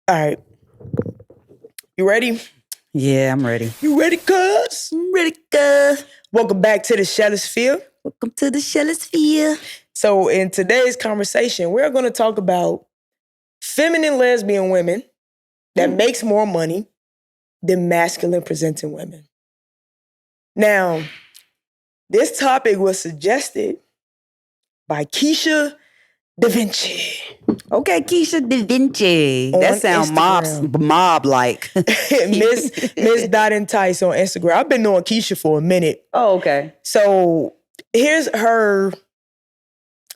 All right. You ready? Yeah, I'm ready. You ready, cuz? I'm ready, cuz. Welcome back to the Shellosphere. Welcome to the Shellosphere. So in today's conversation, we're going to talk about feminine lesbian women that makes more money than masculine presenting women. Now, this topic was suggested by Keisha Da Vinci. Okay, Keisha Da Vinci. On That sounds Instagram. mob-like. Miss Dot and Tice on Instagram. I've been knowing Keisha for a minute. Oh, okay. So here's her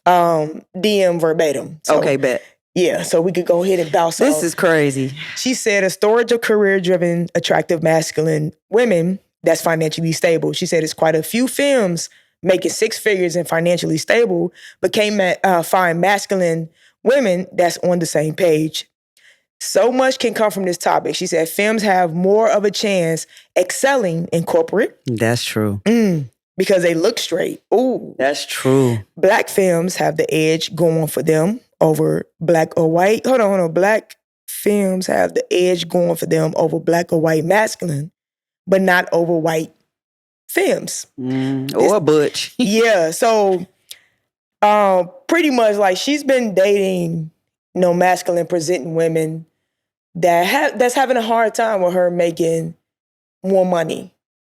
DM verbatim. So, Okay, bet. Yeah, so we could go ahead and bounce This off. is crazy. She said a storage of career-driven, attractive, masculine women that's financially stable. She said it's quite a few femmes making six figures and financially stable, but can't find masculine women that's on the same page. So much can come from this topic. She said femmes have more of a chance excelling in corporate. That's true. Because they look straight. Ooh. That's true. Black femmes have the edge going for them over black or white. Hold on. Black femmes have the edge going for them over black or white masculine, but not over white femmes. Or butch. Yeah, so pretty much like she's been dating, masculine presenting women that's having a hard time with her making more money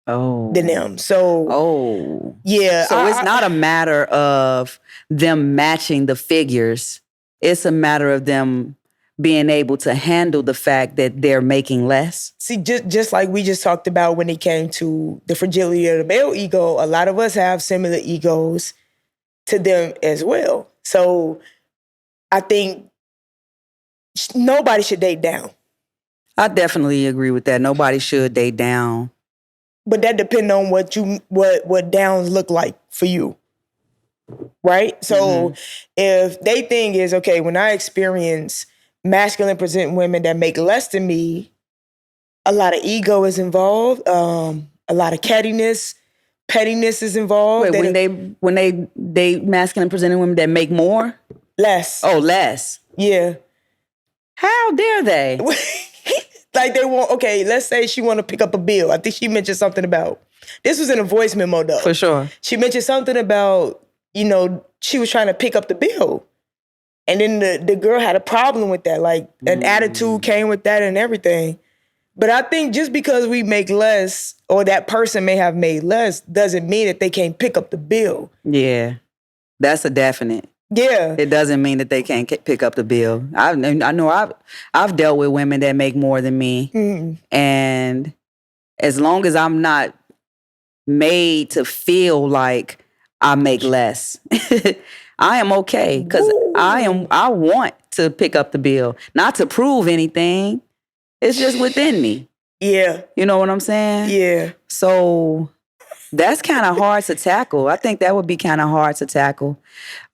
than them. So yeah. So it's not a matter of them matching the figures. It's a matter of them being able to handle the fact that they're making less. See, just like we just talked about when it came to the fragility of the male ego, a lot of us have similar egos to them as well. So I think nobody should date down. I definitely agree with that. Nobody should date down. But that depends on what downs look like for you. Right? So if they think is, okay, when I experience masculine presenting women that make less than me, a lot of ego is involved, a lot of pettiness is involved. Wait, when they masculine presenting women that make more? Less. Oh, less. Yeah. How dare they? Like they want, okay, let's say she want to pick up a bill. I think she mentioned something about, this was in a voice memo though. For sure. She mentioned something about, she was trying to pick up the bill. And then the girl had a problem with that. Like an attitude came with that and everything. But I think just because we make less or that person may have made less doesn't mean that they can't pick up the bill. Yeah, that's a definite. Yeah. It doesn't mean that they can't pick up the bill. I know I've dealt with women that make more than me. And as long as I'm not made to feel like I make less, I am okay. Because I want to pick up the bill. Not to prove anything. It's just within me. Yeah. You know what I'm saying? Yeah. So that's kind of hard to tackle. I think that would be kind of hard to tackle.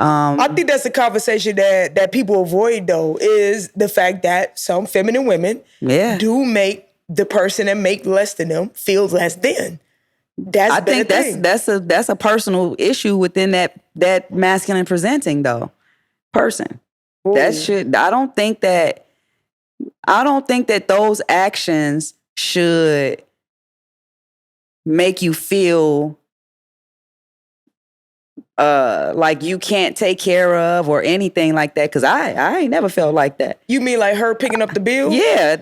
I think that's a conversation that people avoid, though, is the fact that some feminine women do make the person that make less than them feel less than. I think that's a personal issue within that masculine presenting though person. Ooh. I don't think that those actions should make you feel like you can't take care of or anything like that. Cause I ain't never felt like that. You mean like her picking up the bill? Yeah,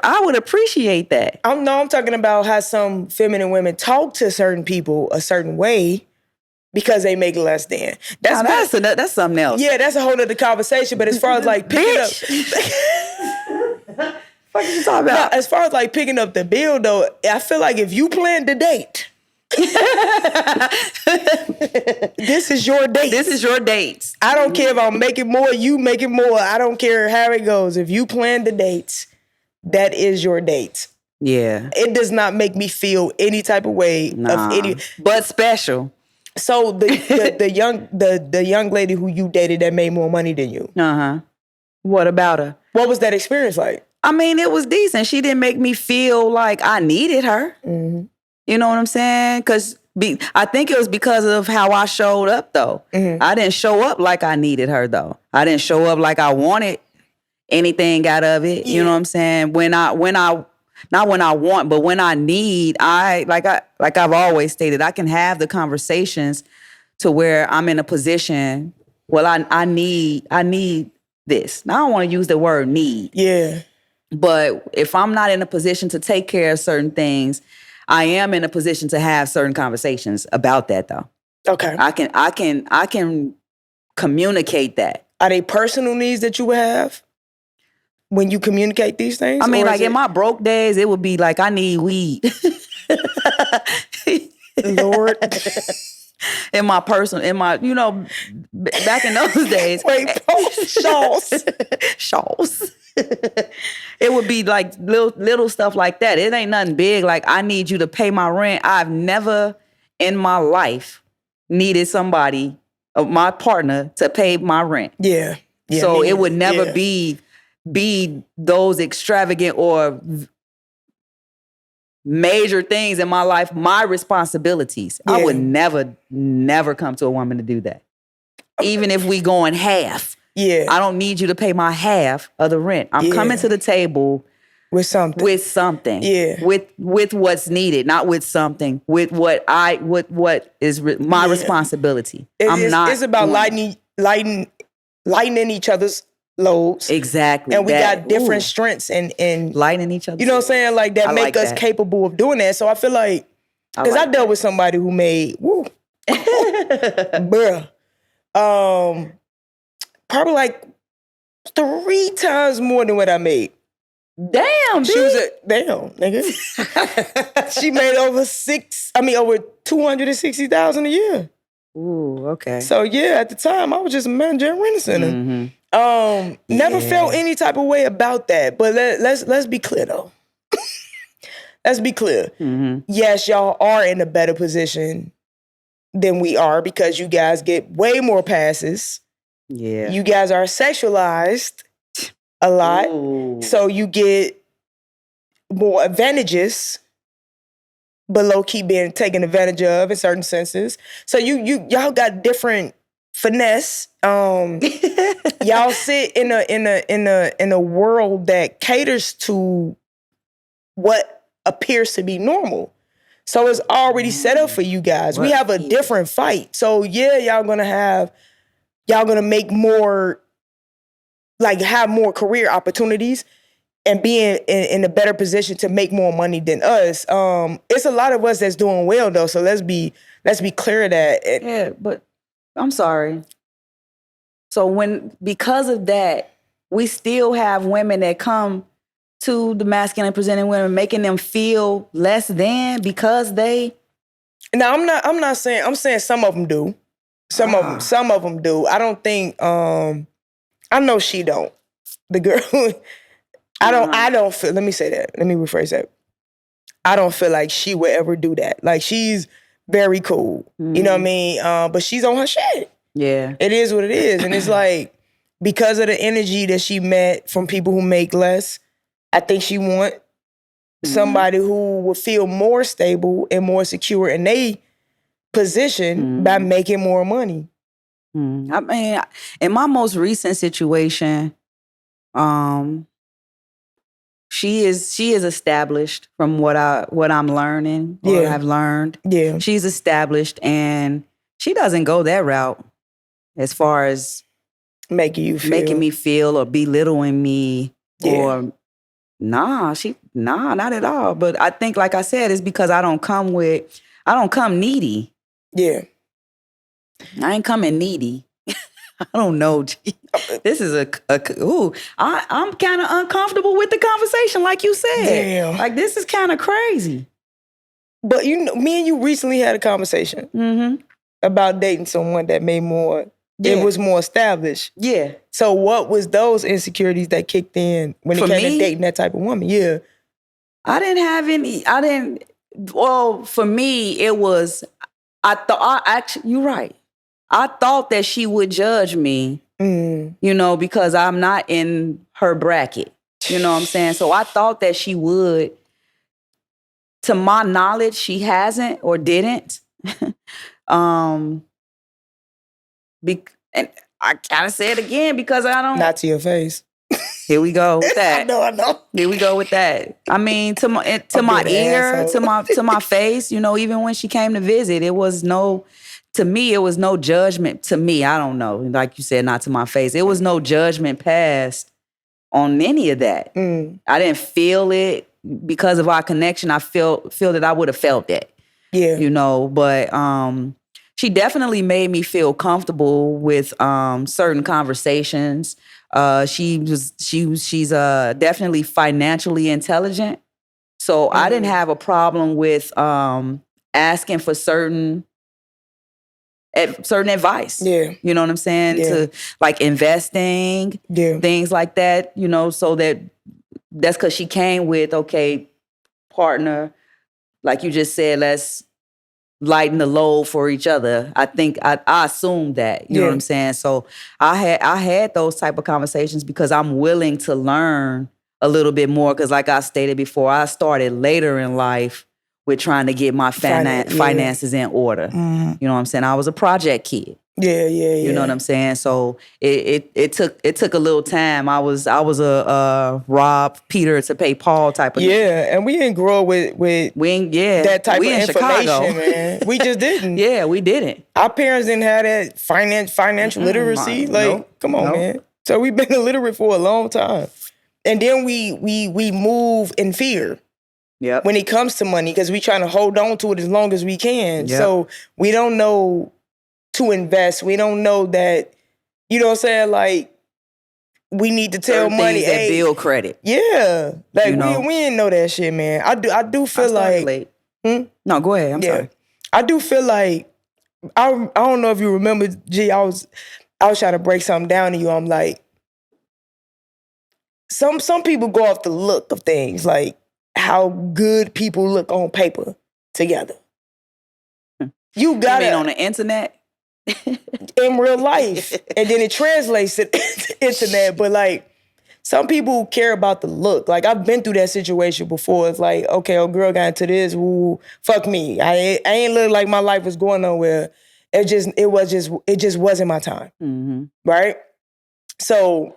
I would appreciate that. I'm talking about how some feminine women talk to certain people a certain way because they make less than. That's something else. Yeah, that's a whole other conversation. But as far as like picking up, what are you talking about? As far as like picking up the bill though, I feel like if you plan the date. This is your date. This is your dates. I don't care if I'm making more, you making more. I don't care how it goes. If you plan the dates, that is your date. Yeah. It does not make me feel any type of way of any. But special. So the young lady who you dated that made more money than you. What about her? What was that experience like? I mean, it was decent. She didn't make me feel like I needed her. You know what I'm saying? Because I think it was because of how I showed up, though. I didn't show up like I needed her, though. I didn't show up like I wanted anything out of it. You know what I'm saying? Not when I want, but when I need, like I've always stated, I can have the conversations to where I'm in a position. Well, I need this. Now I don't want to use the word need. Yeah. But if I'm not in a position to take care of certain things, I am in a position to have certain conversations about that though. Okay. I can communicate that. Are they personal needs that you would have when you communicate these things? I mean, like in my broke days, it would be like, I need weed. Lord. In my, back in those days. Wait, Shawls. It would be like little stuff like that. It ain't nothing big. Like, I need you to pay my rent. I've never in my life needed somebody, my partner, to pay my rent. Yeah. So it would never be those extravagant or major things in my life, my responsibilities. I would never come to a woman to do that. Even if we go in half. Yeah. I don't need you to pay my half of the rent. I'm coming to the table with something. Yeah. With what's needed, not with something. With what is my responsibility. It's about lightening each other's loads. Exactly. And we got different strengths and lightening each other. You know what I'm saying? Like that make us capable of doing that. So I feel like, because I dealt with somebody who made bruh. Probably like 3 times more than what I made. Damn, she was damn, nigga. She made over $260,000 a year. Ooh, okay. So yeah, at the time I was just a manager at Rent Center. Mm-hmm. Never felt any type of way about that. But let's be clear though. Let's be clear. Mm-hmm. Yes, y'all are in a better position than we are because you guys get way more passes. Yeah. You guys are sexualized a lot. Ooh. So you get more advantages, but low-key being taken advantage of in certain senses. So y'all got different finesse. Y'all sit in a world that caters to what appears to be normal. So it's already set up for you guys. We have a different fight. So yeah, y'all gonna make more, like have more career opportunities and be in a better position to make more money than us. It's a lot of us that's doing well though. So let's be clear of that. Yeah, but I'm sorry. So because of that, we still have women that come to the masculine presenting women, making them feel less than because they. Now I'm saying some of them do. Some of them do. I don't think. I know she don't. The girl. I don't feel. Let me say that. Let me rephrase that. I don't feel like she would ever do that. Like she's very cool. Mm-hmm. You know what I mean? But she's on her shit. Yeah. It is what it is, and it's like because of the energy that she met from people who make less. I think she want somebody who will feel more stable and more secure in their position by making more money. I mean, in my most recent situation, she is established from what I'm learning or have learned. Yeah, she's established, and she doesn't go that route as far as making me feel or belittling me or. Nah, not at all. But I think, like I said, it's because I don't come needy. Yeah. I ain't coming needy. I don't know. This is I'm kind of uncomfortable with the conversation, like you said. Damn. Like, this is kind of crazy. But me and you recently had a conversation about dating someone that made more. Yeah. It was more established. Yeah. So what was those insecurities that kicked in when it came to dating that type of woman? Yeah. I didn't have any. Well, for me, it was, you're right. I thought that she would judge me, because I'm not in her bracket. You know what I'm saying? So I thought that she would. To my knowledge, she hasn't or didn't. And I gotta say it again because I don't. Not to your face. Here we go with that. I know. Here we go with that. I mean, to my ear, to my face, even when she came to visit, it was no judgment to me. I don't know. Like you said, not to my face. It was no judgment passed on any of that. I didn't feel it because of our connection. I feel that I would have felt that. Yeah. But she definitely made me feel comfortable with certain conversations. She's definitely financially intelligent. So I didn't have a problem with asking for certain advice. Yeah. You know what I'm saying? Yeah. To like investing, things like that, so that's because she came with, okay, partner, like you just said, let's lighten the load for each other. I think I assumed that, you know what I'm saying? So I had those type of conversations because I'm willing to learn a little bit more. Because like I stated before, I started later in life with trying to get my finances in order. You know what I'm saying? I was a project kid. Yeah. You know what I'm saying? So it took a little time. I was a rob Peter to pay Paul type of and we didn't grow up with that type of information, Chicago. man. We just didn't. Yeah, we didn't. Our parents didn't have that financial literacy. Come on, man. So we've been illiterate for a long time, and then we move in fear. Yep. When it comes to money, because we trying to hold on to it as long as we can. Yep. So we don't know to invest. We don't know that, you know what I'm saying? Like, we need to tell certain money. Things that build credit. Yeah. Like, we didn't know that shit, man. I do feel like. Late. No, go ahead. I'm sorry. I do feel like, I don't know if you remember, G, I was trying to break something down to you. I'm like, some people go off the look of things, like how good people look on paper together. You got it on the internet. In real life, and then it translates to internet. But like, some people care about the look. Like, I've been through that situation before. It's like, okay, a girl got into this. Woo, fuck me. I ain't look like my life was going nowhere. It just wasn't my time. Right? So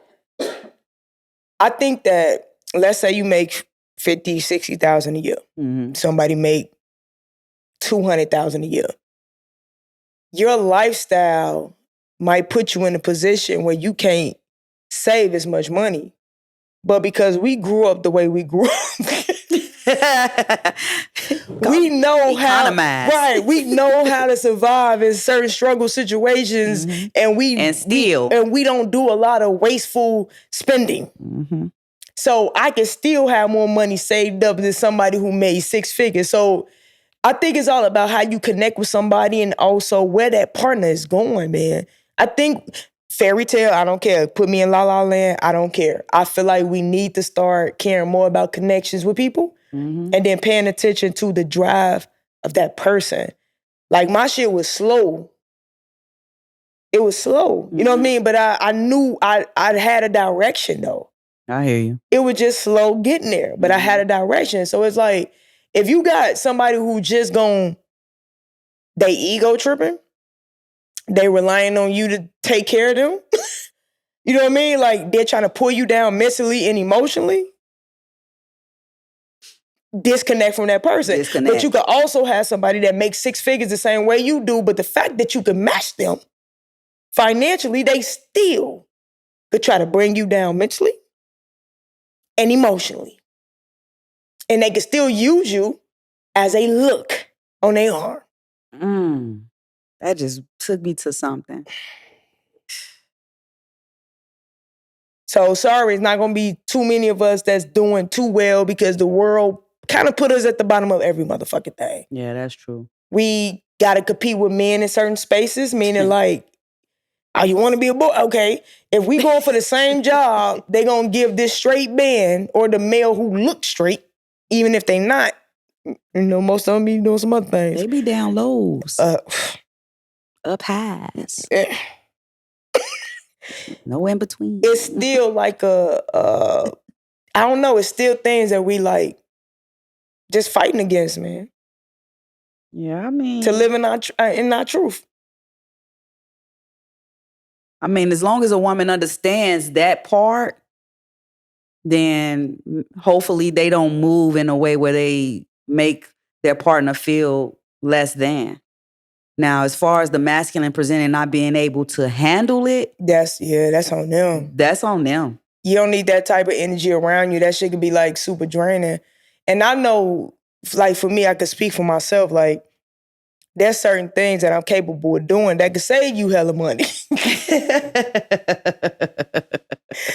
I think that, let's say you make 50, 60,000 a year. Somebody make 200,000 a year. Your lifestyle might put you in a position where you can't save as much money. But because we grew up the way we grew up, we know how, right? We know how to survive in certain struggle situations, and we don't do a lot of wasteful spending. So I can still have more money saved up than somebody who made six figures. So I think it's all about how you connect with somebody and also where that partner is going, man. I think fairy tale, I don't care. Put me in La La Land, I don't care. I feel like we need to start caring more about connections with people and then paying attention to the drive of that person. Like, my shit was slow. It was slow. You know what I mean? But I knew I had a direction, though. I hear you. It was just slow getting there, but I had a direction. So it's like, if you got somebody who just they ego tripping, they relying on you to take care of them, you know what I mean? Like, they're trying to pull you down mentally and emotionally, disconnect from that person. But you could also have somebody that makes six figures the same way you do, but the fact that you can match them financially, they still could try to bring you down mentally and emotionally. And they can still use you as a look on their arm. That just took me to something. So sorry, it's not going to be too many of us that's doing too well, because the world kind of put us at the bottom of every motherfucking thing. Yeah, that's true. We got to compete with men in certain spaces, meaning like, oh, you want to be a boy? Okay. If we going for the same job, they going to give this straight man or the male who looks straight, even if they not, most of them be doing some other things. They be down lows. Up highs. No in between. It's still like I don't know, it's still things that we like just fighting against, man. Yeah, I mean, to live in our truth. I mean, as long as a woman understands that part, then hopefully they don't move in a way where they make their partner feel less than. Now, as far as the masculine presenting not being able to handle it, that's on them. That's on them. You don't need that type of energy around you. That shit could be like super draining. And I know, like for me, I could speak for myself. Like there's certain things that I'm capable of doing that could save you hella money.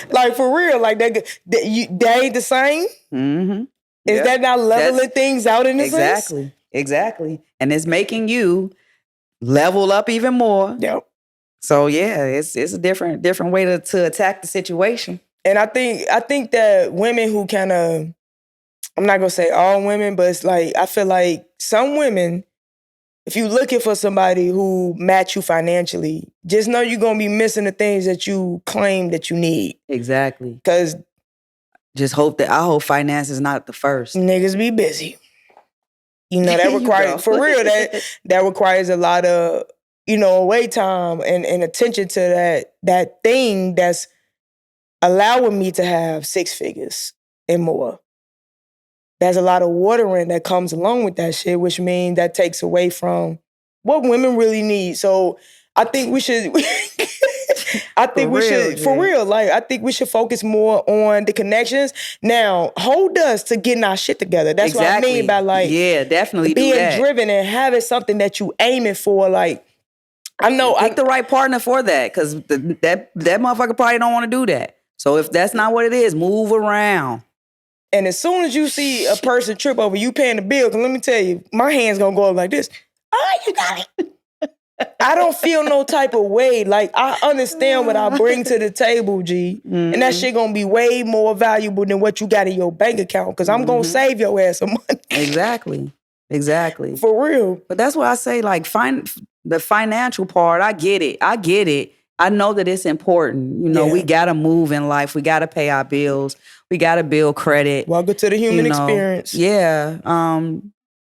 Like for real, like that ain't the same. Mm-hmm. Is that not leveling things out in a sense? Exactly. And it's making you level up even more. Yep. So yeah, it's a different way to attack the situation. And I think that women who kind of, I'm not gonna say all women, but it's like I feel like some women, if you're looking for somebody who match you financially, just know you're gonna be missing the things that you claim that you need. Exactly. Because I hope finance is not the first. Niggas be busy. You know, that requires, for real, that requires a lot of, away time and attention to that thing that's allowing me to have 6 figures and more. There's a lot of watering that comes along with that shit, which means that takes away from what women really need. So I think we should, for real, like, I think we should focus more on the connections. Now, hold us to getting our shit together. That's what I mean by like, yeah, definitely being driven and having something that you aiming for. Like, I know pick the right partner for that, because that motherfucker probably don't want to do that. So if that's not what it is, move around. And as soon as you see a person trip over you paying the bill, because let me tell you, my hand's gonna go up like this. Oh, you got it. I don't feel no type of way. Like, I understand what I bring to the table, G. Mm-hmm. And that shit gonna be way more valuable than what you got in your bank account, because I'm gonna save your ass some money. Exactly. For real. But that's why I say, like, the financial part, I get it. I know that it's important. We gotta move in life. We gotta pay our bills. We gotta build credit. Welcome to the human experience. Yeah.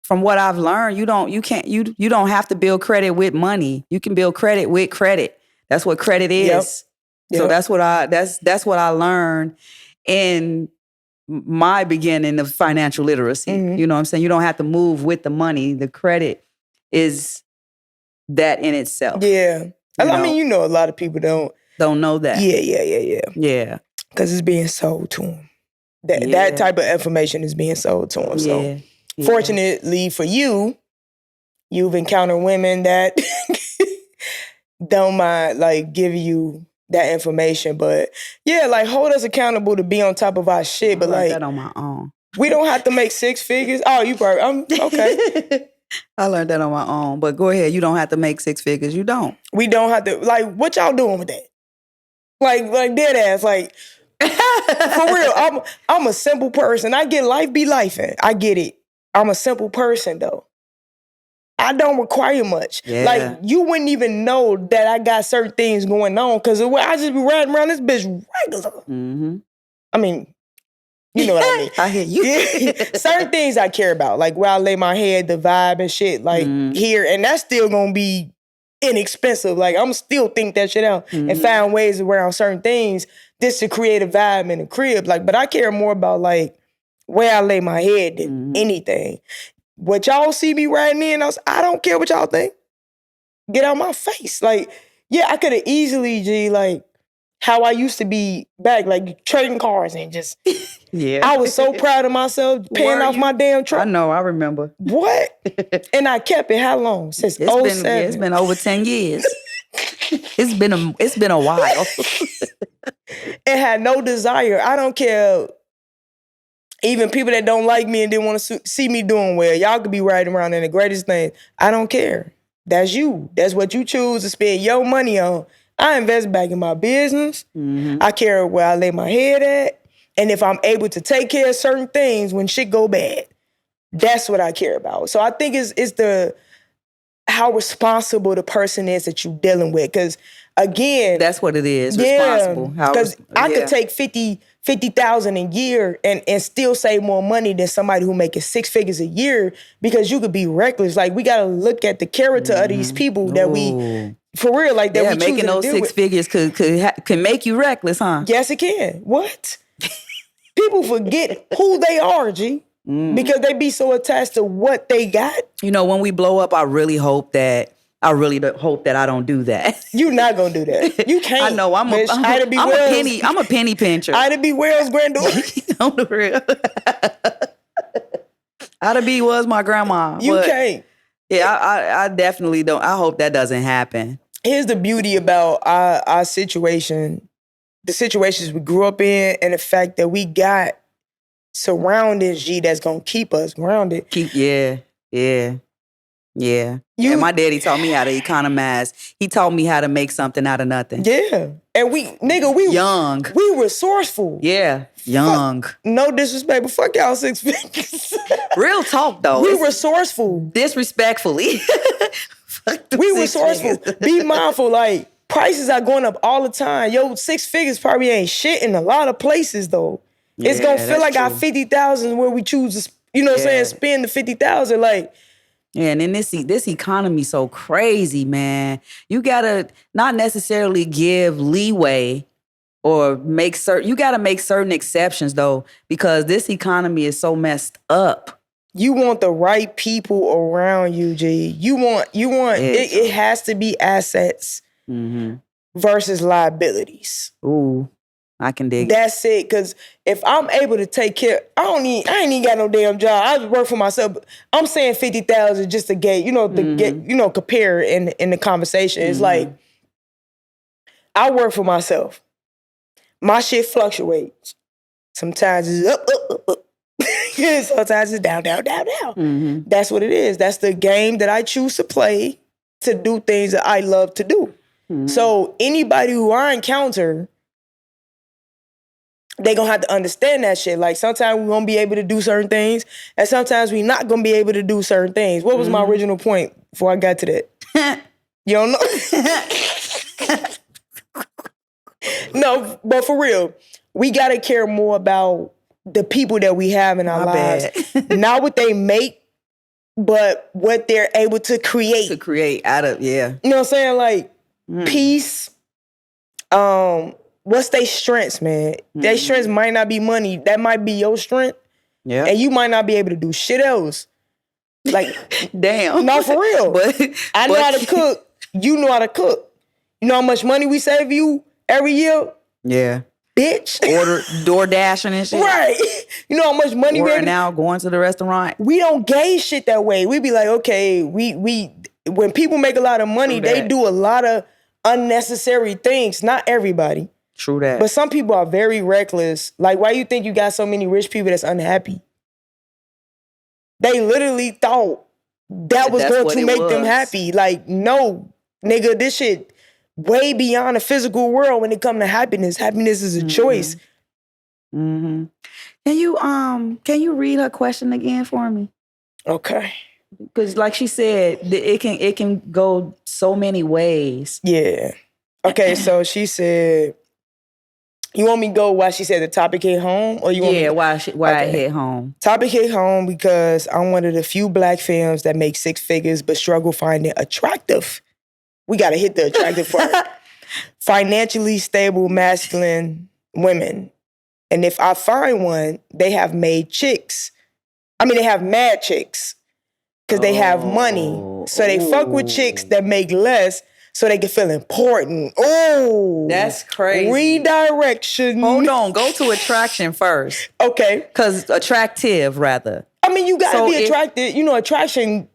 From what I've learned, you don't have to build credit with money. You can build credit with credit. That's what credit is. Yep. So that's what I learned in my beginning of financial literacy. Mm-hmm. You know what I'm saying? You don't have to move with the money. The credit is that in itself. Yeah. I mean, a lot of people don't know that. Yeah. Because it's being sold to them. That type of information is being sold to them. So fortunately for you, you've encountered women that don't mind like giving you that information. But yeah, like hold us accountable to be on top of our shit. But like that on my own. We don't have to make 6 figures. Oh, you probably okay. I learned that on my own. But go ahead. You don't have to make 6 figures. You don't. We don't have to. Like, what y'all doing with that? Like dead ass. Like, for real. I'm a simple person. I get life be lifing. I get it. I'm a simple person though. I don't require much. Yeah. Like, you wouldn't even know that I got certain things going on because I just be riding around this bitch regular. Mm-hmm. I mean, you know what I mean. I hear you. Certain things I care about, like where I lay my head, the vibe and shit, like here, and that's still gonna be inexpensive. Like, I'm still think that shit out and find ways around certain things just to create a vibe in the crib. Like, but I care more about like where I lay my head than anything. What y'all see me riding in, I don't care what y'all think. Get out my face. Like, yeah, I could have easily, like, how I used to be back, like trading cars and just, I was so proud of myself paying off my damn truck. I know, I remember. What? And I kept it how long? Since 2007. It's been over 10 years. It's been a while. It had no desire. I don't care. Even people that don't like me and didn't want to see me doing well, y'all could be riding around in the greatest thing. I don't care. That's you. That's what you choose to spend your money on. I invest back in my business. Mm-hmm. I care where I lay my head at. And if I'm able to take care of certain things when shit go bad, that's what I care about. So I think it's the how responsible the person is that you're dealing with. Because again, that's what it is. Responsible. Because I could take 50,000 a year and still save more money than somebody who making 6 figures a year, because you could be reckless. Like, we got to look at the character of these people that we, for real, like that we choose making those 6 figures can make you reckless, huh? Yes, it can. What? People forget who they are, G. Because they be so attached to what they got. You know, when we blow up, I really hope that I don't do that. You're not gonna do that. You can't. I know. I'm a penny pincher. Ida B. Wells' granddaughter. On the real. Ida B was my grandma. You can't. Yeah, I definitely don't. I hope that doesn't happen. Here's the beauty about our situation, the situations we grew up in, and the fact that we got surroundings, G, that's gonna keep us grounded. Yeah. And my daddy taught me how to economize. He taught me how to make something out of nothing. Yeah. And we young. We resourceful. Yeah. Young. No disrespect, but fuck y'all 6 figures. Real talk though. We resourceful. Disrespectfully. We resourceful. Be mindful, like prices are going up all the time. Yo, 6 figures probably ain't shit in a lot of places though. It's gonna feel like our 50,000 where we choose to, you know what I'm saying, spend the 50,000. Like, yeah, and then this economy so crazy, man. You gotta not necessarily give leeway or you gotta make certain exceptions though, because this economy is so messed up. You want the right people around you, G. You want it has to be assets versus liabilities. Ooh. I can dig it. That's it. Cause if I'm able to take care, I ain't even got no damn job. I work for myself. I'm saying 50,000 just to get, compare in the conversation. It's like, I work for myself. My shit fluctuates. Sometimes it's up. Sometimes it's down. That's what it is. That's the game that I choose to play to do things that I love to do. So anybody who I encounter, they gonna have to understand that shit. Like sometimes we're gonna be able to do certain things, and sometimes we're not gonna be able to do certain things. What was my original point before I got to that? You don't know? No, but for real, we gotta care more about the people that we have in our lives. Not what they make, but what they're able to create. To create out of, yeah. You know what I'm saying? Like peace, what's their strengths, man? Their strengths might not be money. That might be your strength. Yeah. And you might not be able to do shit else. Like, damn. Not for real. I know how to cook. You know how to cook. You know how much money we save you every year? Yeah. Bitch. Order DoorDashing and shit. Right. You know how much money we're now going to the restaurant. We don't gauge shit that way. We be like, okay, we when people make a lot of money, they do a lot of unnecessary things. Not everybody. True that. But some people are very reckless. Like, why you think you got so many rich people that's unhappy? They literally thought that was going to make them happy. Like, no, nigga, this shit way beyond the physical world when it comes to happiness. Happiness is a choice. Can you read her question again for me? Okay. Because like she said, it can go so many ways. Yeah. Okay, so she said, you want me to go why she said the topic hit home? Or you want me why it hit home. Topic hit home because I'm one of the few black femmes that make 6 figures but struggle finding attractive. We got to hit the attractive part. Financially stable, masculine women. And if I find one, they have made chicks. I mean, they have mad chicks because they have money. So they fuck with chicks that make less so they can feel important. Oh, that's crazy. Redirection. Hold on, go to attraction first. Okay. Because attractive, rather. I mean, you gotta be attracted. You know, attraction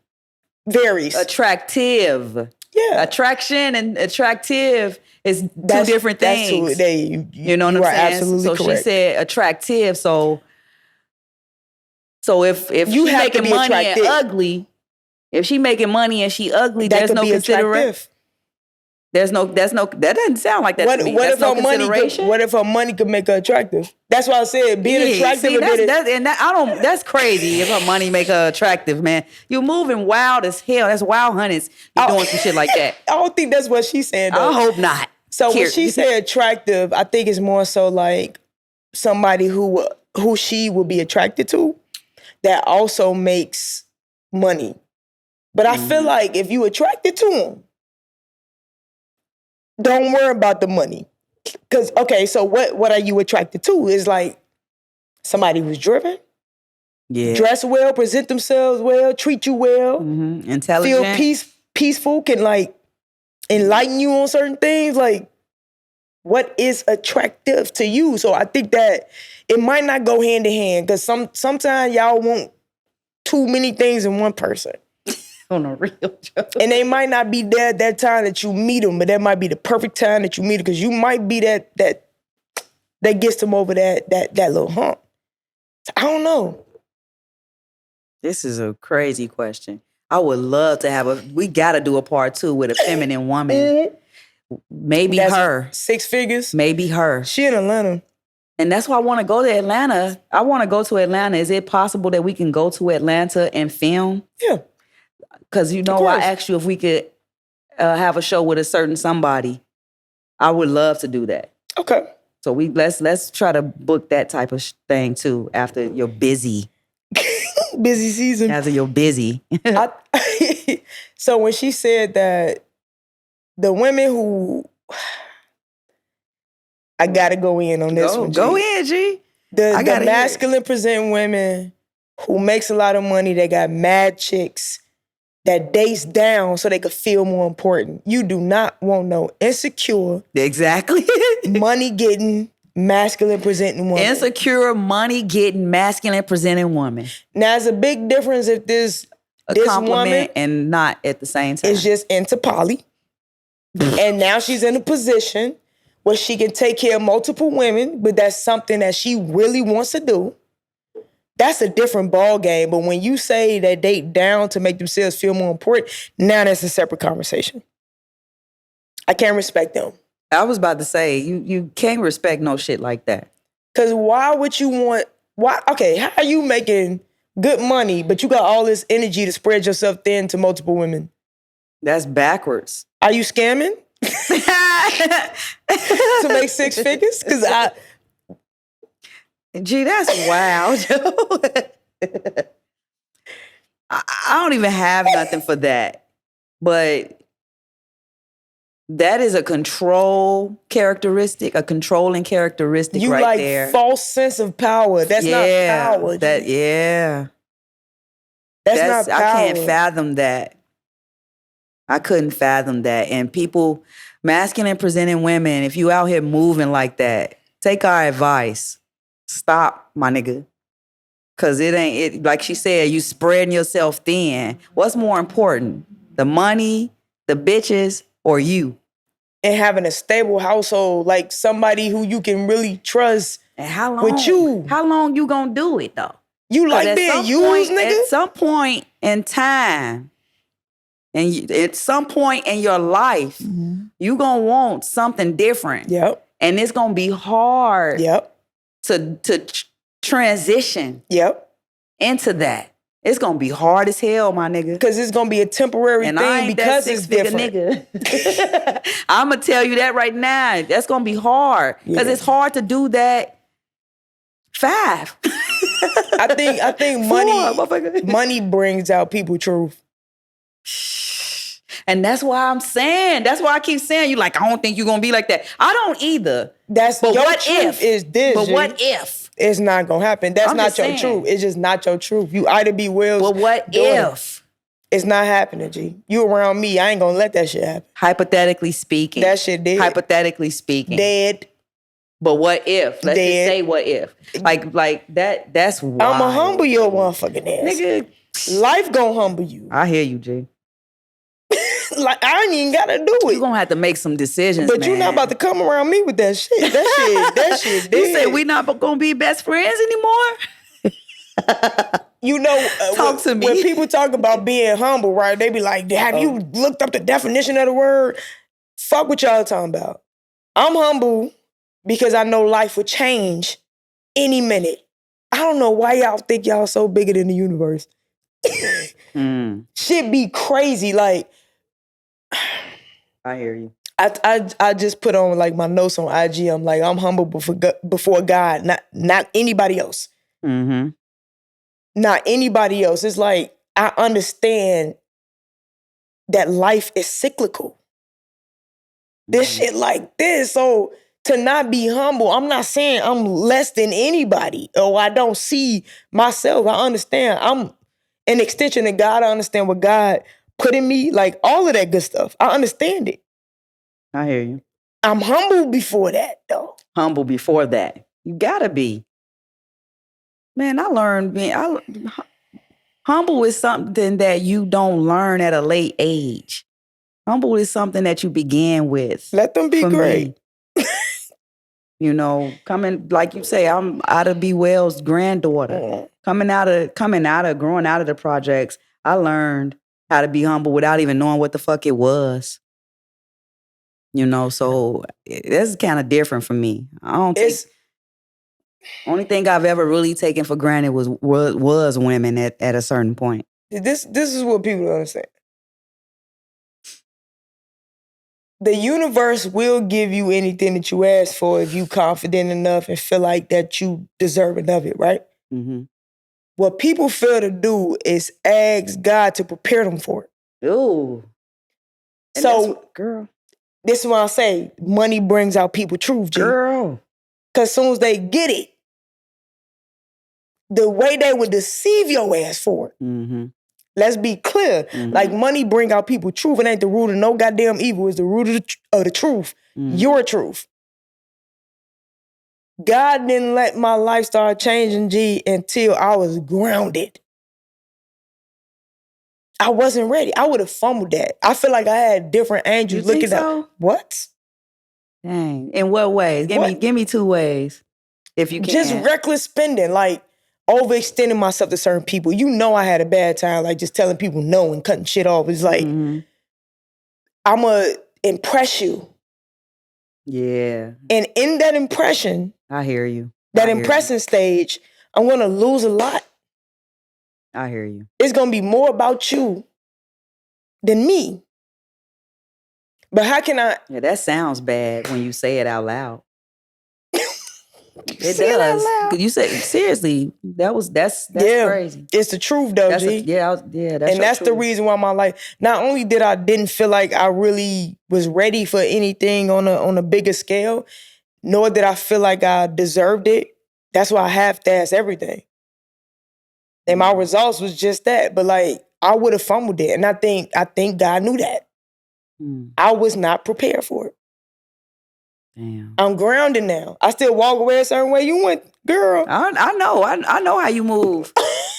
varies. Attractive. Yeah. Attraction and attractive is two different things. You know what I'm saying? Absolutely so correct. She said attractive. So if you making money and ugly, if she making money and she ugly, there's no consideration. That doesn't sound like that to me. That's no consideration. What if her money could make her attractive? That's why I said being attractive. That's crazy. If her money make her attractive, man, you're moving wild as hell. That's wild hunters. You're doing some shit like that. I don't think that's what she said, though. I hope not. So when she said attractive, I think it's more so like somebody who she would be attracted to that also makes money. But I feel like if you attracted to them, don't worry about the money. Because, okay, so what are you attracted to? Is like, Somebody who's driven, Yeah. dress well, present themselves well, treat you well, Intelligent. feel peaceful, can like enlighten you on certain things. Like, what is attractive to you? So I think that it might not go hand in hand because sometimes y'all want too many things in one person. On a real joke. And they might not be there at that time that you meet them, but that might be the perfect time that you meet them because you might be that gets them over that little hump. I don't know. This is a crazy question. I would love to we got to do a part 2 with a feminine woman. Maybe That's her. 6 figures. Maybe her. She in Atlanta. And that's why I want to go to Atlanta. I want to go to Atlanta. Is it possible that we can go to Atlanta and film? Yeah. Because I asked you if we could have a show with a certain somebody. I would love to do that. Okay. So let's try to book that type of thing too after you're busy. Busy season. After you're busy. So when she said that the women who I gotta go in on this one. G. Go in, G. The masculine presenting women who makes a lot of money, they got mad chicks that dates down so they could feel more important. You do not want no insecure, exactly, money getting, masculine presenting woman. Insecure, money getting, masculine presenting woman. Now, it's a big difference if this compliment woman and not at the same time. Is just into poly, and now she's in a position where she can take care of multiple women, but that's something that she really wants to do. That's a different ball game. But when you say that date down to make themselves feel more important, now that's a separate conversation. I can't respect them. I was about to say, you can't respect no shit like that. Because why would you want, okay, how are you making good money, but you got all this energy to spread yourself thin to multiple women? That's backwards. Are you scamming? To make 6 figures? Because Gee, that's wild, Joe. I don't even have nothing for that. But that is a controlling characteristic right there. False sense of power. That's not power. That's not power. I can't fathom that. I couldn't fathom that. And people, masculine presenting women, if you out here moving like that, take our advice. Stop, my nigga. Cause it ain't like she said, you spreading yourself thin. What's more important? The money, the bitches, or you? And having a stable household, like somebody who you can really trust. And how long? With you. How long you gonna do it though? You like being used, nigga? At some point in time, and at some point in your life, you gonna want something different. Yep. And it's gonna be hard. Yep. To transition. Yep. Into that. It's gonna be hard as hell, my nigga. Because it's gonna be a temporary and thing I ain't because that it's different. Nigga. I'm gonna tell you that right now. That's gonna be hard because it's hard to do that. 5. I think money brings out people's truth. And that's why I'm saying. That's why I keep saying you like. I don't think you're gonna be like that. I don't either. But your what truth if is this? But G. what if it's not gonna happen? That's not your saying. truth. It's just not your truth. You either be Will's. But what if it's not happening? G, you around me. I ain't gonna let that shit happen. Hypothetically speaking, that shit dead. Hypothetically speaking, dead. But what if? Let's just say what if. Like that. That's wild. I'ma humble your motherfucking ass, nigga. Life gonna humble you. I hear you, G. Like I ain't even gotta do it. You're gonna have to make some decisions, but you're not about to come around me with that shit. That shit dead. You said we not gonna be best friends anymore? Talk to me. When people talk about being humble, right? They be like, have you looked up the definition of the word? Fuck what y'all talking about. I'm humble because I know life would change any minute. I don't know why y'all think y'all so bigger than the universe. Shit be crazy. Like, I hear you. I just put on like my notes on IG. I'm like, I'm humble before God, not anybody else. Mm-hmm. Not anybody else. It's like I understand that life is cyclical. This shit like this. So to not be humble, I'm not saying I'm less than anybody or I don't see myself. I understand I'm an extension of God. I understand what God put in me, like all of that good stuff. I understand it. I hear you. I'm humble before that, though. Humble before that. You gotta be. Man, I learned humble is something that you don't learn at a late age. Humble is something that you begin with. Let them be great. You know, coming, like you say, I'm Ida B. Wells' granddaughter. Growing out of the projects, I learned how to be humble without even knowing what the fuck it was. You know, so that's kind of different for me. I don't take. Only thing I've ever really taken for granted was women at a certain point. This is what people don't understand. The universe will give you anything that you ask for if you confident enough and feel like that you deserving of it, right? Mm-hmm. What people fail to do is ask God to prepare them for it. Ooh. So, girl, this is what I say. Money brings out people's truth, G. Girl. Because as soon as they get it, the way they would deceive your ass for it. Mm-hmm. Let's be clear. Mm-hmm. Like money bring out people's truth. It ain't the root of no goddamn evil. It's the root of the truth. Mm-hmm. Your truth. God didn't let my life start changing, G, until I was grounded. I wasn't ready. I would have fumbled that. I feel like I had different angels looking at. What? Dang. In what ways? Give me 2 ways, if you can. Just reckless spending, like overextending myself to certain people. You know I had a bad time, like just telling people no and cutting shit off. It's like, I'm going to impress you. Yeah. And in that impression, I hear you. That impressing stage, I'm going to lose a lot. I hear you. It's going to be more about you than me. But how can I? Yeah, that sounds bad when you say it out loud. It say does. It out loud. You say seriously. That's crazy. It's the truth, though, G. That's the reason why my life. Not only didn't feel like I really was ready for anything on a bigger scale, nor did I feel like I deserved it. That's why I half-assed everything. And my results was just that. But like I would have fumbled it, and I think God knew that. I was not prepared for it. Damn. I'm grounded now. I still walk away a certain way. You went, girl. I know. I know how you move.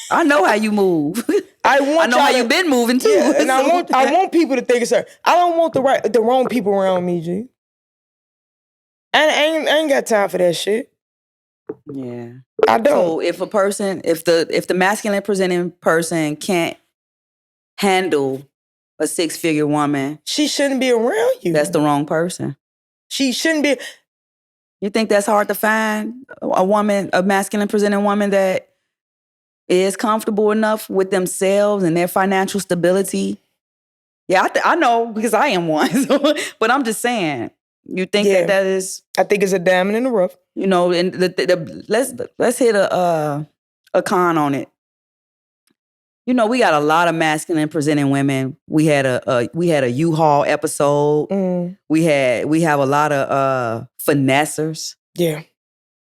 I know how you move. I know how you've been moving too. Yeah, and I want people to think it's her. I don't want the wrong people around me, G. I ain't got time for that shit. Yeah. I don't. So if the masculine presenting person can't handle a 6-figure woman, she shouldn't be around you. That's the wrong person. She shouldn't be. You think that's hard to find a masculine presenting woman that is comfortable enough with themselves and their financial stability? Yeah, I know because I am one. But I'm just saying, you think that is? I think it's a diamond in the rough. You know, and let's hit a con on it. You know, we got a lot of masculine presenting women. We had a U-Haul episode. We have a lot of finessers. Yeah.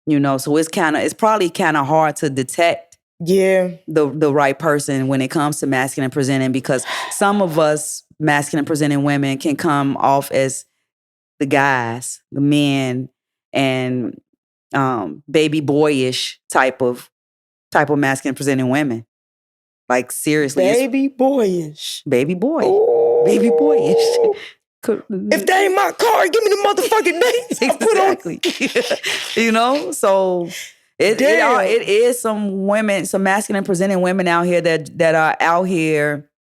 You know, so it's probably kind of hard to detect the right person when it comes to masculine presenting, because some of us masculine presenting women can come off as the guys, the men, and baby boyish type of masculine presenting women. Like seriously, baby boyish. Baby boy. Ooh. Baby boyish. If that ain't my car, give me the motherfucking dates. Exactly. You know, so it is some women, some masculine presenting women out here that are out here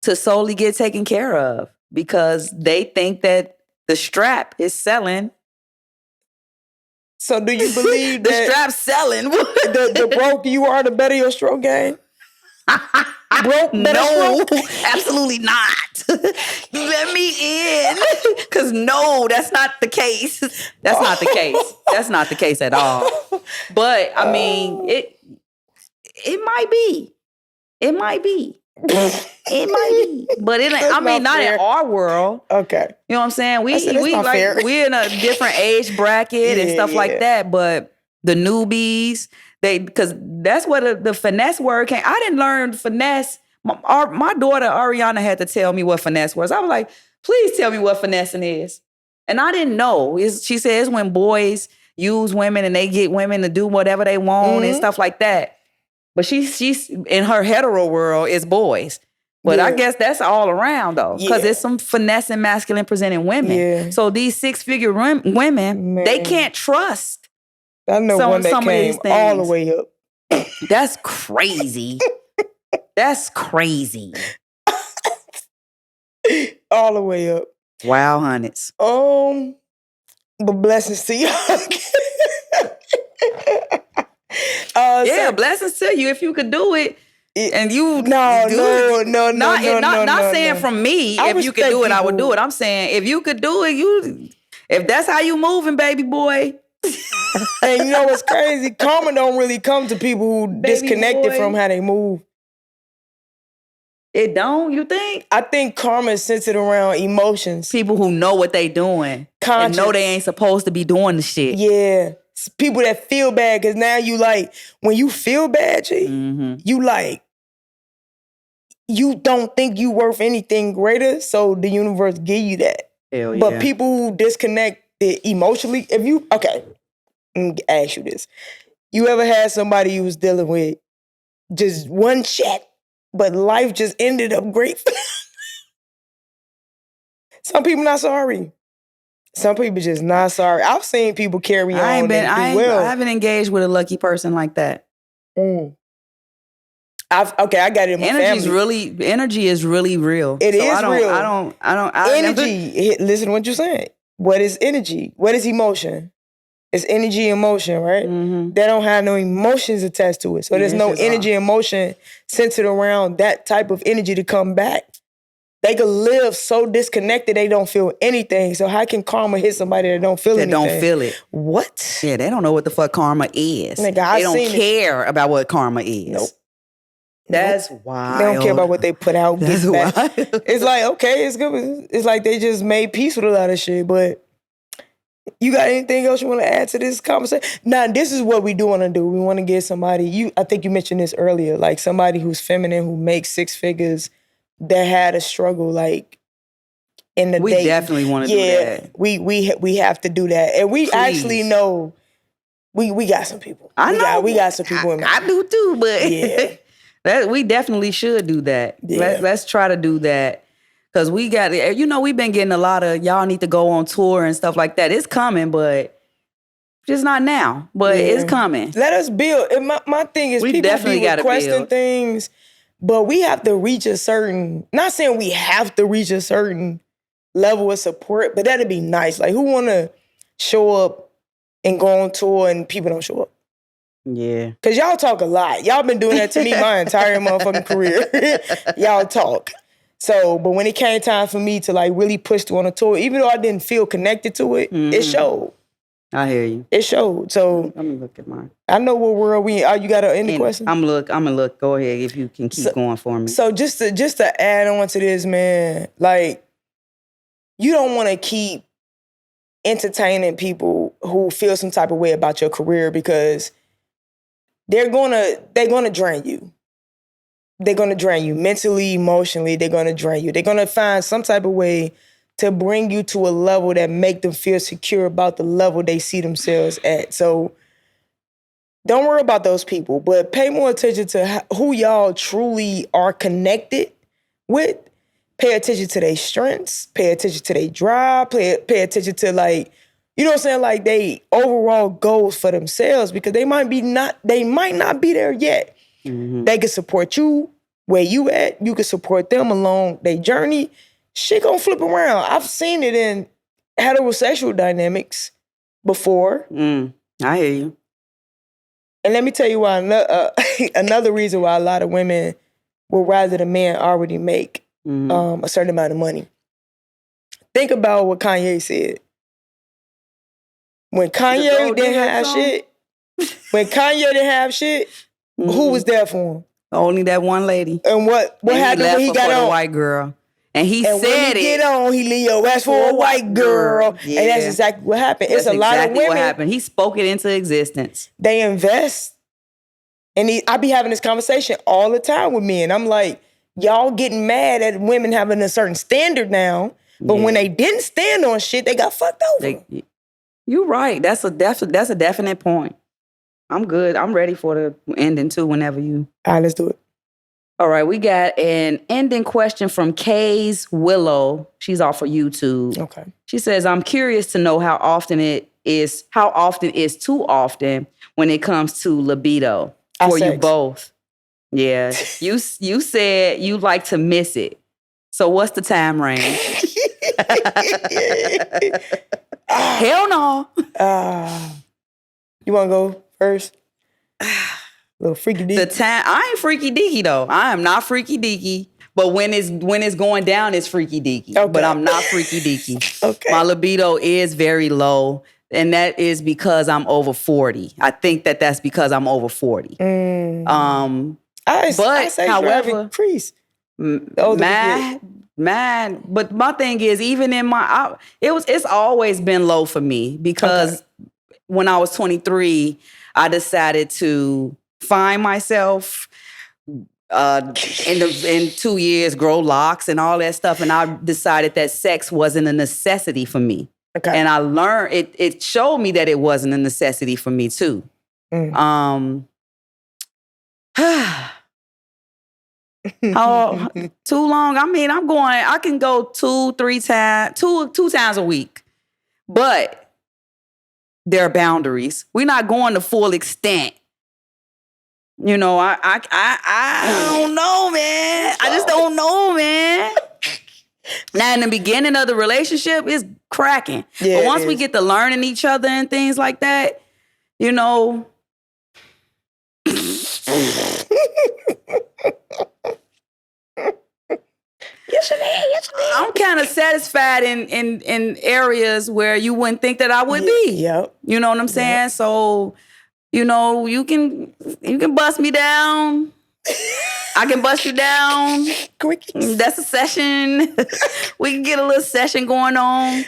to solely get taken care of because they think that the strap is selling. So do you believe the strap's selling? the broke you are, the better your stroke game? Broke, no, absolutely not. Let me in. Because no, that's not the case. That's not the case. That's not the case at all. But I mean, it might be. It might be. It might be, but it ain't. I mean, not in our world. Okay. You know what I'm saying? We not like fair. we're in a different age bracket and stuff like that. But the newbies, because that's where the finesse word came. I didn't learn finesse. My daughter Ariana had to tell me what finesse was. I was like, please tell me what finessing is. And I didn't know. She says when boys use women and they get women to do whatever they want and stuff like that. But she's in her hetero world, it's boys. But I guess that's all around though, because it's some finesse and masculine presenting women. Yeah. So these 6-figure women, they can't trust. I know one that came all the way up. That's crazy. That's crazy. All the way up. Wow, hundreds. But blessings to you. Yeah, blessings to you if you could do it. And you not saying from me if you could do it, I would do it. I'm saying if you could do it, if that's how you moving, baby boy. And you know what's crazy? Karma don't really come to people who disconnected from how they move. It don't, you think? I think karma is centered around emotions. People who know what they doing. Conscious. And know they ain't supposed to be doing the shit. Yeah. People that feel bad, because now you like, when you feel bad, G, you like, you don't think you worth anything greater, so the universe give you that. Hell yeah. But people who disconnect emotionally, let me ask you this. You ever had somebody you was dealing with just one chat, but life just ended up great? Some people not sorry. Some people just not sorry. I've seen people carry on and do well. I haven't engaged with a lucky person like that. I got it in my family. Energy is really real. It is real. Energy. Listen to what you're saying. What is energy? What is emotion? It's energy and emotion, right? They don't have no emotions attached to it. So there's no energy and emotion centered around that type of energy to come back. They could live so disconnected they don't feel anything. So how can karma hit somebody that don't feel anything? That don't feel it. What? Yeah, they don't know what the fuck karma is. Nigga, they don't care about what karma is. Nope. That's wild. They don't care about what they put out. That's wild. It's like, okay, it's good. It's like they just made peace with a lot of shit. But you got anything else you want to add to this conversation? Now, this is what we do want to do. We want to get somebody, I think you mentioned this earlier, like somebody who's feminine, who makes 6 figures, that had a struggle, like in the day. We definitely want to do that. We have to do that, and we actually know we got some people. We got some people in mind. I do too, but we definitely should do that. Yeah. Let's try to do that, because we got, we've been getting a lot of y'all need to go on tour and stuff like that. It's coming, but just not now. But it's coming. Let us build. And my thing is, people be requesting things. But we have to reach a certain, not saying we have to reach a certain level of support, but that'd be nice. Like, who want to show up and go on tour and people don't show up? Yeah. Because y'all talk a lot. Y'all been doing that to me my entire motherfucking career. Y'all talk. So, but when it came time for me to like really push through on a tour, even though I didn't feel connected to it, it showed. I hear you. It showed. So I'm gonna look at mine. I know what world we are. You got any question? I'm gonna look. Go ahead if you can keep going for me. So just to add on to this, man, like you don't want to keep entertaining people who feel some type of way about your career, because they're gonna drain you. They're gonna drain you mentally, emotionally. They're gonna drain you. They're gonna find some type of way to bring you to a level that make them feel secure about the level they see themselves at. So don't worry about those people, but pay more attention to who y'all truly are connected with. Pay attention to their strengths, pay attention to their drive, pay attention to like, you know what I'm saying? Like they overall goals for themselves, because they might not be there yet. They can support you where you at. You can support them along their journey. Shit gonna flip around. I've seen it in heterosexual dynamics before. I hear you. And let me tell you why another reason why a lot of women will rather the man already make a certain amount of money. Think about what Kanye said. When Kanye didn't have shit, who was there for him? Only that one lady. And what happened when he got for on? the white girl. And he and said when he get on, he leave your ass for a white girl. Yeah. And that's exactly what happened. That's It's a lot of exactly women. what happened. He spoke it into existence. They invest. And I be having this conversation all the time with men. I'm like, y'all getting mad at women having a certain standard now. But when they didn't stand on shit, they got fucked over. You're right. That's a definite point. I'm good. I'm ready for the ending too whenever you. All right, let's do it. All right, we got an ending question from Kay's Willow. She's off for YouTube. Okay. She says, I'm curious to know how often is too often when it comes to libido for you both. Yeah. You said you like to miss it. So what's the time range? Hell no. You want to go first? Little freaky deaky. The time, I ain't freaky deaky though. I am not freaky deaky. But when it's going down, it's freaky deaky. Okay. But I'm not freaky deaky. Okay. My libido is very low, and that is because I'm over 40. I think that's because I'm over 40. I say however, increase. Man, but my thing is, even in it's always been low for me because when I was 23, I decided to find myself in 2 years, grow locks and all that stuff. And I decided that sex wasn't a necessity for me. Okay. And I learned, it showed me that it wasn't a necessity for me too. Oh, too long. I mean, I can go 2-3 times, two times a week. But there are boundaries. We're not going to full extent. You know, I don't know, man. I just don't know, man. Now, in the beginning of the relationship, it's cracking. Yeah, but once we get to learning each other and things like that, you know. Yes, it is. I'm kind of satisfied in areas where you wouldn't think that I would be. Yep. You know what I'm saying? Yep. So, you know, you can bust me down. I can bust you down. Quickies. That's a session. We can get a little session going on.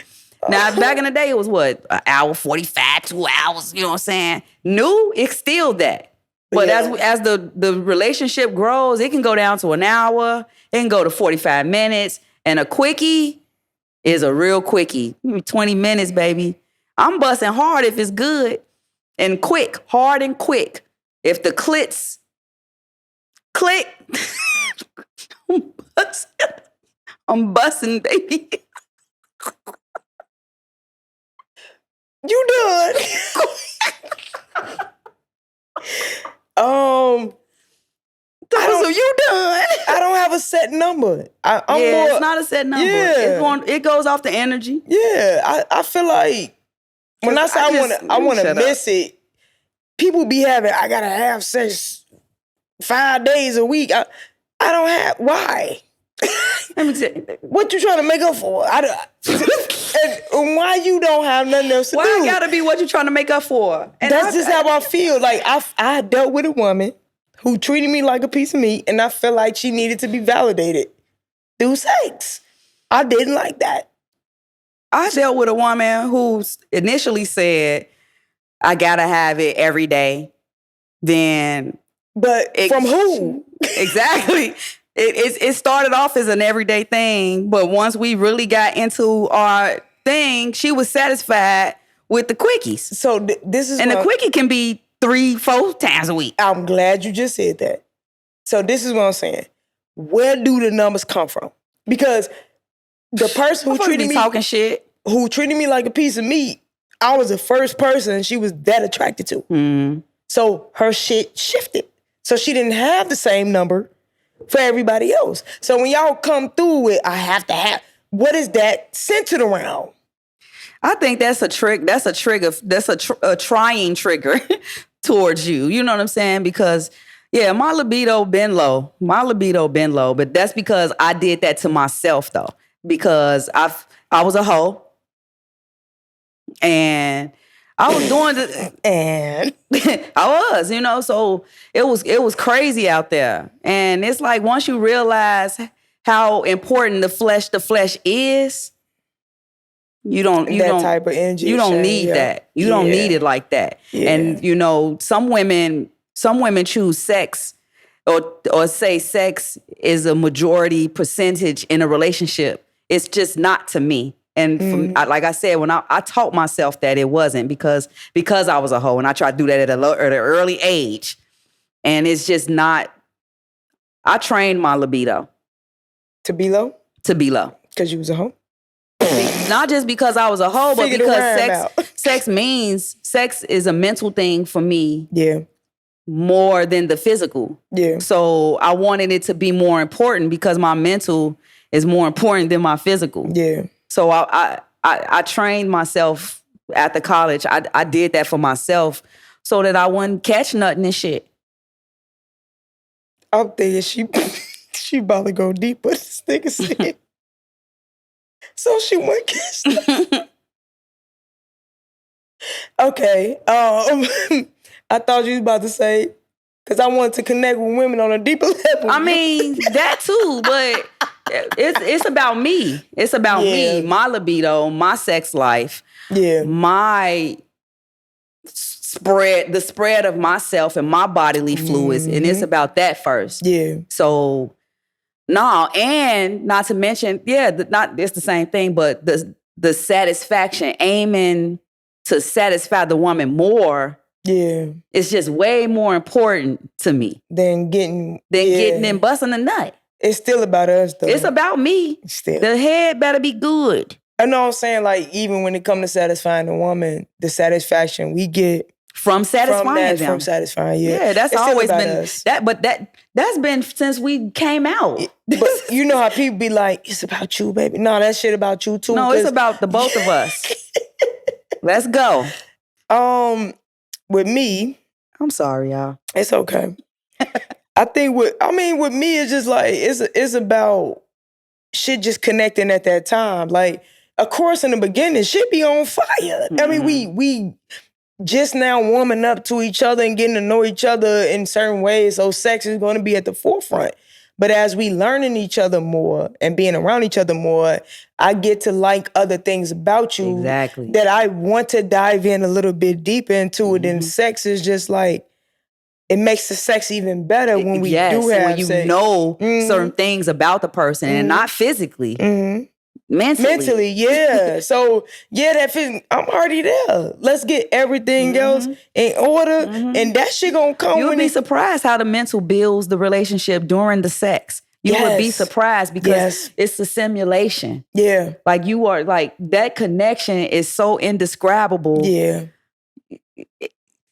Now, back in the day, it was what? An hour 45, 2 hours, you know what I'm saying? New, it's still that. But as the relationship grows, it can go down to an hour. It can go to 45 minutes. And a quickie is a real quickie. 20 minutes, baby. I'm busting hard if it's good. And quick, hard and quick. If the clits click, I'm busting, baby. You done. So you done. I don't have a set number. It's not a set number. Yeah. It goes off the energy. Yeah, I feel like when I say I want to miss it, people be having, I gotta have sex 5 days a week. I don't have, why? Let me tell you. What you trying to make up for? And why you don't have nothing else to do? Why it gotta be what you trying to make up for? And that's just how I feel. Like I dealt with a woman who treated me like a piece of meat, and I felt like she needed to be validated through sex. I didn't like that. I dealt with a woman who initially said, I gotta have it every day. Then, from who? Exactly. It started off as an everyday thing, but once we really got into our thing, she was satisfied with the quickies. So this is, and the quickie can be 3-4 times a week. I'm glad you just said that. So this is what I'm saying. Where do the numbers come from? Because the person who treated me like a piece of meat, I was the first person she was that attracted to. Mm. So her shit shifted. So she didn't have the same number for everybody else. So when y'all come through with, I have to have, what is that centered around? I think that's a trick. That's a trigger. That's a trying trigger towards you. You know what I'm saying? Because, yeah, my libido been low. But that's because I did that to myself, though. Because I was a hoe. And I was doing the, And I was, so it was crazy out there. And it's like once you realize how important the flesh is, you don't type of energy. you don't need that. You don't need it like that. Yeah. And some women choose sex or say sex is a majority percentage in a relationship. It's just not to me. And like I said, when I taught myself that it wasn't because I was a hoe, and I tried to do that at an early age. And it's just not. I trained my libido to be low. Because you was a hoe. Not just because I was a hoe, but because sex is a mental thing for me. Yeah. More than the physical. Yeah. So I wanted it to be more important because my mental is more important than my physical. Yeah. So I trained myself at the college. I did that for myself so that I wouldn't catch nothing and shit. I'm thinking she about to go deep, but this nigga said. So she went catch nothing. Okay. I thought you was about to say, because I wanted to connect with women on a deeper level. I mean, that too, but it's about me. It's about me, my libido, my sex life, my the spread of myself and my bodily fluids, and it's about that first. Yeah. So, no, and not to mention, it's the same thing, but the satisfaction, aiming to satisfy the woman more. Yeah. It's just way more important to me than getting and busting a nut. It's still about us, though. It's about me. Still. The head better be good. I know what I'm saying, like, even when it comes to satisfying a woman, the satisfaction we get from satisfying them. From satisfying, yeah. That's it's always been us. That's been since we came out. But you know how people be like, it's about you, baby. No, that shit about you too. No, it's about the both of us. Let's go. With me, I'm sorry, y'all. It's okay. I think with me, it's just like it's about shit just connecting at that time. Like, of course, in the beginning, shit be on fire. Mm-hmm. I mean, we just now warming up to each other and getting to know each other in certain ways. So sex is going to be at the forefront. But as we learning each other more and being around each other more, I get to like other things about you that I want to dive in a little bit deeper into it. And sex is just like, it makes the sex even better when we do have when you sex. know certain things about the person and not physically. Mentally, yeah. So, that I'm already there. Let's get everything else in order, and that shit gonna come. You'll be surprised how the mental builds the relationship during the sex. You would be surprised because it's a simulation. Yeah. Like you are, like that connection is so indescribable. Yeah.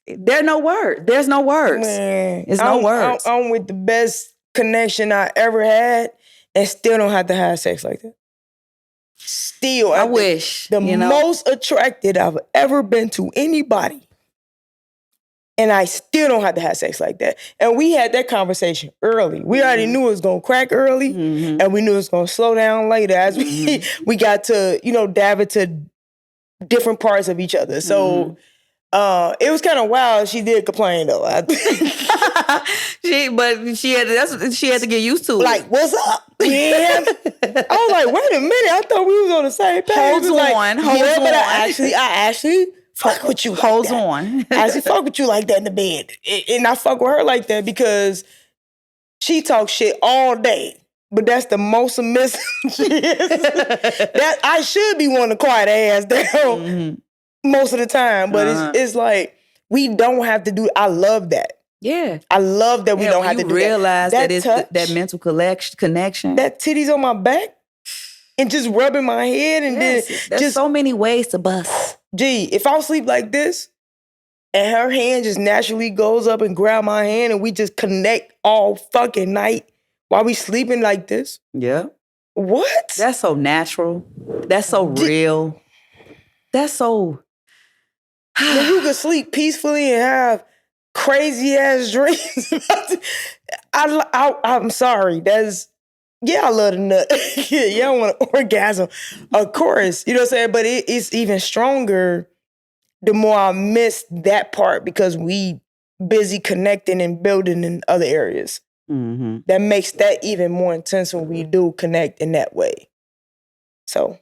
There's no words. Man, It's no words. I'm with the best connection I ever had and still don't have to have sex like that. Still, I wish. The most attracted I've ever been to anybody. And I still don't have to have sex like that. And we had that conversation early. We already knew it was going to crack early. And we knew it was going to slow down later as we got to, dive into different parts of each other. So it was kind of wild. She did complain though. she had to get used to it. Like, what's up? Yeah. I was like, wait a minute. I thought we was on the same page. Holds on. But I actually fuck with you. Holds on. I actually fuck with you like that in the bed. And I fuck with her like that because she talks shit all day. But that's the most submissive she is. That I should be wanting to quiet ass down most of the time. But it's like, we don't have to do I love that. Yeah. I love that we don't have to do that. You realize that it's that mental connection. That titties on my back and just rubbing my head and then there's so many ways to bust. Gee, if I sleep like this and her hand just naturally goes up and grab my hand and we just connect all fucking night while we sleeping like this. Yeah. What? That's so natural. That's so real. That's so... When you can sleep peacefully and have crazy ass dreams. I'm sorry. I love the nut. I want an orgasm. Of course. You know what I'm saying? But it's even stronger the more I miss that part because we busy connecting and building in other areas. Mm-hmm. That makes that even more intense when we do connect in that way. So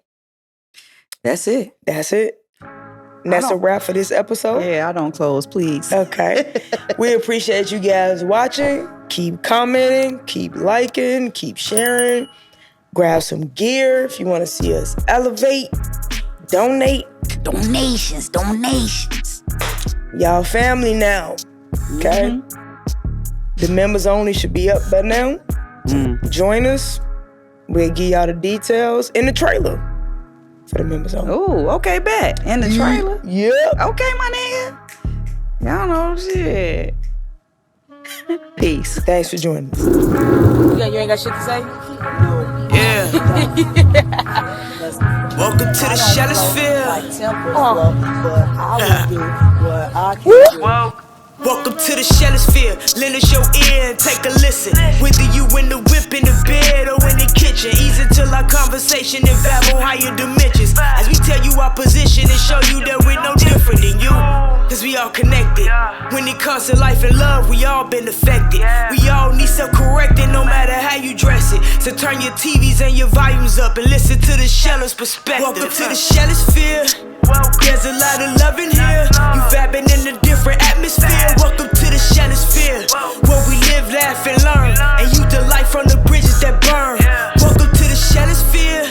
that's it. That's it. And that's a wrap for this episode. Yeah, I don't close, please. Okay. We appreciate you guys watching. Keep commenting, keep liking, keep sharing. Grab some gear if you want to see us elevate. Donate. Donations. Y'all family now. Okay? The members only should be up by now. Join us. We'll give y'all the details in the trailer for the members only. Oh, okay, bet. In the trailer? Yep. Okay, my nigga. Y'all know shit. Peace. Thanks for joining us. You ain't got shit to say? Yeah. Welcome to the Shellisfield. Welcome to the Shellisfield. Lend us your ear and take a listen. Whether you in the whip, in the bed, or in the kitchen, ease into our conversation and vibe on higher dimensions. As we tell you our position and show you that we're no different than you. Cause we all connected. When it comes to life and love, we all been affected. We all need self-correcting no matter how you dress it. So turn your TVs and your volumes up and listen to the Sheller's perspective. Welcome to the Shellisfield. There's a lot of love in here. You vibing in a different atmosphere. Welcome to the Shellisfield, where we live, laugh, and learn, and you delight from the bridges that burn. Welcome to the Shellisfield.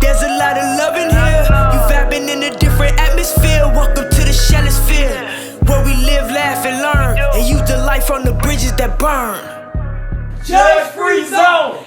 There's a lot of love in here. You vibing in a different atmosphere. Welcome to the Shellisfield, where we live, laugh, and learn, and you delight from the bridges that burn. Judge Free Zone.